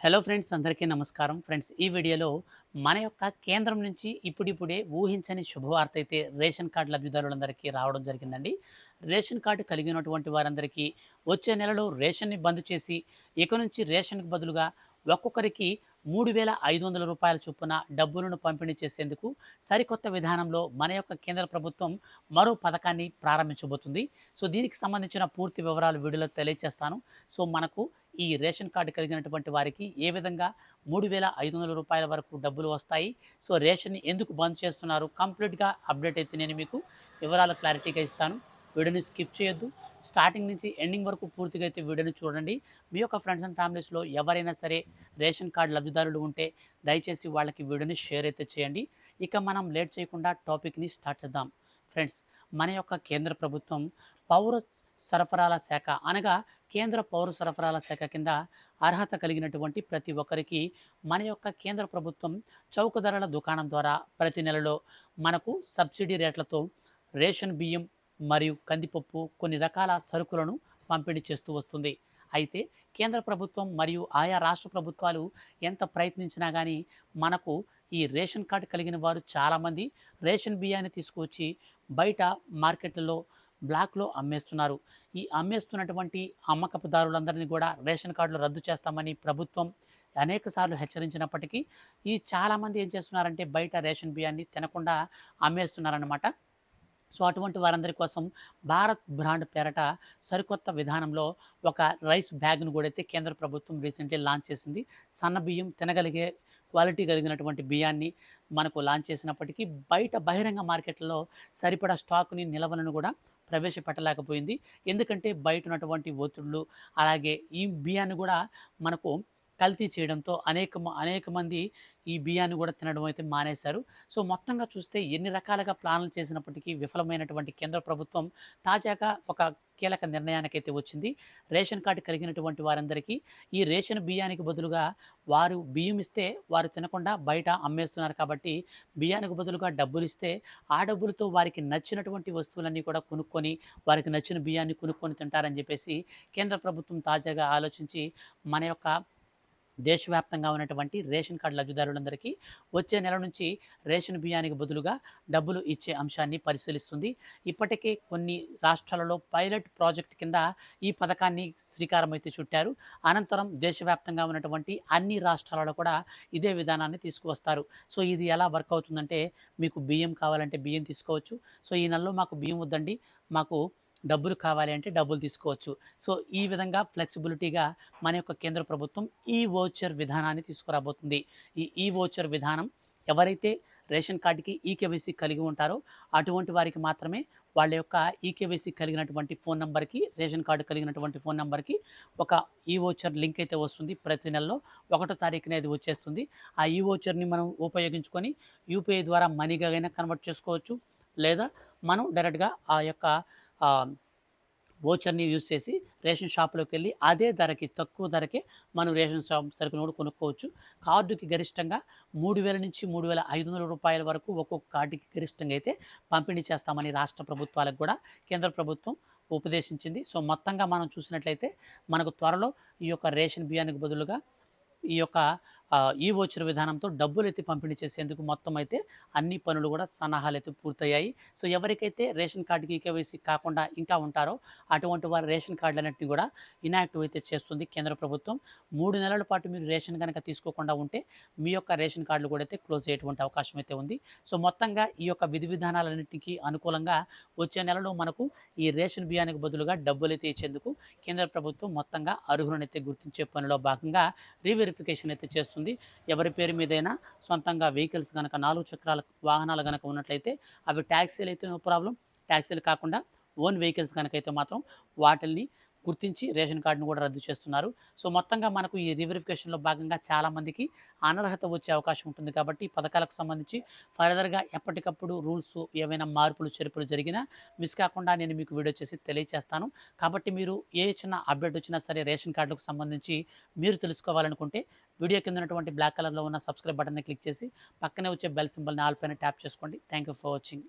Hello friends, అందరికీ నమస్కారం. Friends, ఈ వీడియోలో మన యొక్క కేంద్రం నుంచి ఇప్పుడిప్పుడే ఊహించని శుభవార్త అయితే రేషన్ కార్డు లబ్ధిదారులందరికీ రావడం జరిగిందండి. రేషన్ కార్డు కలిగినటువంటి వారందరికీ వచ్చే నెలలో రేషన్‌ని బంద్ చేసి, ఇక నుంచి రేషన్‌కి బదులుగా ఒక్కొక్కరికి రూ. 3,500 చొప్పున డబ్బులను పంపిణీ చేసేందుకు సరికొత్త విధానంలో మన యొక్క కేంద్ర ప్రభుత్వం మరో పథకాన్ని ప్రారంభించబోతుంది. సో, దీనికి సంబంధించిన పూర్తి వివరాలు వీడియోలో తెలియజేస్తాను. సో, మనకు ఈ రేషన్ కార్డు కలిగినటువంటి వారికి ఏ విధంగా రూ. 3,500 వరకు డబ్బులు వస్తాయి. సో, రేషన్‌ని ఎందుకు బంద్ చేస్తున్నారు? కంప్లీట్‌గా అప్డేట్ అయితే నేను మీకు వివరాలు క్లారిటీగా ఇస్తాను. వీడియోని స్కిప్ చేయొద్దు. స్టార్టింగ్ నుంచి ఎండింగ్ వరకు పూర్తిగా అయితే వీడియోని చూడండి. మీ యొక్క ఫ్రెండ్స్ అండ్ ఫ్యామిలీస్‌లో ఎవరైనా సరే రేషన్ కార్డు లబ్ధిదారులు ఉంటే దయచేసి వాళ్ళకి వీడియోని షేర్ అయితే చేయండి. ఇక మనం లేట్ చేయకుండా టాపిక్‌ని స్టార్ట్ చేద్దాం. ఫ్రెండ్స్, మన యొక్క కేంద్ర ప్రభుత్వం పౌర సరఫరాల శాఖ అనగా కేంద్ర పౌర సరఫరాల శాఖ కింద అర్హత కలిగినటువంటి ప్రతి ఒక్కరికి మన యొక్క కేంద్ర ప్రభుత్వం చౌక ధరల దుకాణం ద్వారా ప్రతి నెలలో మనకు సబ్సిడీ రేట్లతో రేషన్ బియ్యం మరియు కందిపప్పు కొన్ని రకాల సరుకులను పంపిణీ చేస్తూ వస్తుంది. అయితే కేంద్ర ప్రభుత్వం మరియు ఆయా రాష్ట్ర ప్రభుత్వాలు ఎంత ప్రయత్నించినా కానీ మనకు ఈ రేషన్ కార్డు కలిగిన వారు చాలామంది రేషన్ బియ్యాన్ని తీసుకువచ్చి బయట మార్కెట్లలో బ్లాక్‌లో అమ్మేస్తున్నారు. ఈ అమ్మేస్తున్నటువంటి అమ్మకపుదారులందరినీ కూడా రేషన్ కార్డులు రద్దు చేస్తామని ప్రభుత్వం అనేక సార్లు హెచ్చరించినప్పటికీ ఈ చాలామంది ఏం చేస్తున్నారంటే బయట రేషన్ బియ్యాన్ని తినకుండా అమ్మేస్తున్నారన్నమాట. సో, అటువంటి వారందరి కోసం భారత్ బ్రాండ్ పేరట సరికొత్త విధానంలో ఒక రైస్ బ్యాగ్‌ను కూడా అయితే కేంద్ర ప్రభుత్వం రీసెంట్‌లీ లాంచ్ చేసింది. సన్న బియ్యం తినగలిగే క్వాలిటీ కలిగినటువంటి బియ్యాన్ని మనకు లాంచ్ చేసినప్పటికీ బయట బహిరంగ మార్కెట్‌లలో సరిపడా స్టాక్‌ని నిల్వలను కూడా ప్రవేశపెట్టలేకపోయింది. ఎందుకంటే బయట ఉన్నటువంటి ఒత్తిడులు, అలాగే ఈ బియ్యాన్ని కూడా మనకు కల్తీ చేయడంతో అనేక మంది ఈ బియ్యాన్ని కూడా తినడం అయితే మానేశారు. సో, మొత్తంగా చూస్తే ఎన్ని రకాలుగా ప్లాన్లు చేసినప్పటికీ విఫలమైనటువంటి కేంద్ర ప్రభుత్వం తాజాగా ఒక కీలక నిర్ణయానికైతే వచ్చింది. రేషన్ కార్డు కలిగినటువంటి వారందరికీ ఈ రేషన్ బియ్యానికి బదులుగా వారు బియ్యం ఇస్తే వారు తినకుండా బయట అమ్మేస్తున్నారు కాబట్టి బియ్యానికి బదులుగా డబ్బులిస్తే ఆ డబ్బులతో వారికి నచ్చినటువంటి వస్తువులన్నీ కూడా కొనుక్కొని వారికి నచ్చిన బియ్యాన్ని కొనుక్కొని తింటారని చెప్పేసి కేంద్ర ప్రభుత్వం తాజాగా ఆలోచించి మన యొక్క దేశవ్యాప్తంగా ఉన్నటువంటి రేషన్ కార్డు లబ్ధిదారులందరికీ వచ్చే నెల నుంచి రేషన్ బియ్యానికి బదులుగా డబ్బులు ఇచ్చే అంశాన్ని పరిశీలిస్తుంది. ఇప్పటికే కొన్ని రాష్ట్రాలలో పైలట్ ప్రాజెక్ట్ కింద ఈ పథకాన్ని శ్రీకారం అయితే చుట్టారు. అనంతరం దేశవ్యాప్తంగా ఉన్నటువంటి అన్ని రాష్ట్రాలలో కూడా ఇదే విధానాన్ని తీసుకువస్తారు. సో, ఇది ఎలా వర్క్ అవుతుందంటే మీకు బియ్యం కావాలంటే బియ్యం తీసుకోవచ్చు. సో, ఈ నెలలో మాకు బియ్యం వద్దండి, మాకు డబ్బులు కావాలి అంటే డబ్బులు తీసుకోవచ్చు. సో, ఈ విధంగా ఫ్లెక్సిబిలిటీగా మన యొక్క కేంద్ర ప్రభుత్వం ఈ వోచర్ విధానాన్ని తీసుకురాబోతుంది. ఈ వోచర్ విధానం ఎవరైతే రేషన్ కార్డ్‌కి ఈకేవైసీ కలిగి ఉంటారో అటువంటి వారికి మాత్రమే వాళ్ళ యొక్క ఈకేవైసీ కలిగినటువంటి ఫోన్ నంబర్‌కి, రేషన్ కార్డ్ కలిగినటువంటి ఫోన్ నంబర్‌కి ఒక ఈ వోచర్ లింక్ అయితే వస్తుంది. ప్రతి నెలలో 1వ తారీఖున అది వచ్చేస్తుంది. ఆ ఈ వోచర్‌ని మనం ఉపయోగించుకొని యూపీఐ ద్వారా మనీగా అయినా కన్వర్ట్ చేసుకోవచ్చు. లేదా మనం డైరెక్ట్‌గా ఆ యొక్క ఆహ్, వోచర్‌ని యూజ్ చేసి రేషన్ షాప్‌లోకెళ్ళి అదే ధరకి, తక్కువ ధరకే మనం రేషన్ షాప్ సరుకులు కూడా కొనుక్కోవచ్చు. కార్డుకి గరిష్టంగా 3000 నుంచి రూ. 3,500 వరకు ఒక్కొక్క కార్డుకి గరిష్టంగా అయితే పంపిణీ చేస్తామని రాష్ట్ర ప్రభుత్వాలకు కూడా కేంద్ర ప్రభుత్వం ఉపదేశించింది. సో, మొత్తంగా మనం చూసినట్లయితే మనకు త్వరలో ఈ యొక్క రేషన్ బియ్యానికి బదులుగా ఈ యొక్క ఈ వోచర్ విధానంతో డబ్బులైతే పంపిణీ చేసేందుకు మొత్తం అయితే అన్ని పనులు కూడా సన్నాహాలైతే పూర్తయ్యాయి. సో, ఎవరికైతే రేషన్ కార్డ్‌కి ఈకేవైసీ కాకుండా ఇంకా ఉంటారో అటువంటి వారి రేషన్ కార్డులన్నిటిని కూడా ఇనాక్టివ్ అయితే చేస్తుంది కేంద్ర ప్రభుత్వం. 3 నెలల పాటు మీరు రేషన్ గనక తీసుకోకుండా ఉంటే మీ యొక్క రేషన్ కార్డులు కూడా అయితే క్లోజ్ అయ్యేటువంటి అవకాశం అయితే ఉంది. సో, మొత్తంగా ఈ యొక్క విధి విధానాలన్నిటికీ అనుకూలంగా వచ్చే నెలలో మనకు ఈ రేషన్ బియ్యానికి బదులుగా డబ్బులైతే ఇచ్చేందుకు కేంద్ర ప్రభుత్వం మొత్తంగా అర్హులనైతే గుర్తించే పనిలో భాగంగా రీవెరిఫికేషన్ అయితే చేస్తుంది. ఎవరి పేరు మీదైనా సొంతంగా వెహికల్స్ గనక 4 చక్రాల వాహనాలు గనక ఉన్నట్లయితే అవి ట్యాక్సీలు అయితే నో ప్రాబ్లమ్. ట్యాక్సీలు కాకుండా ఓన్ వెహికల్స్ గనకైతే మాత్రం వాటిల్ని గుర్తించి రేషన్ కార్డును కూడా రద్దు చేస్తున్నారు. సో, మొత్తంగా మనకు ఈ రీవెరిఫికేషన్‌లో భాగంగా చాలామందికి అనర్హత వచ్చే అవకాశం ఉంటుంది కాబట్టి ఈ పథకాలకు సంబంధించి ఫర్దర్‌గా ఎప్పటికప్పుడు రూల్స్ ఏవైనా మార్పులు, చేర్పులు జరిగినా మిస్ కాకుండా నేను మీకు వీడియో చేసి తెలియచేస్తాను. కాబట్టి మీరు ఏ చిన్న అప్డేట్ వచ్చినా సరే రేషన్ కార్డులకు సంబంధించి మీరు తెలుసుకోవాలనుకుంటే వీడియో కింద ఉన్నటువంటి బ్లాక్ కలర్‌లో ఉన్న సబ్స్క్రైబ్ బటన్‌ని క్లిక్ చేసి పక్కనే వచ్చే బెల్ సింబల్‌ని ఆల్ పైన ట్యాప్ చేసుకోండి. Thank you for watching.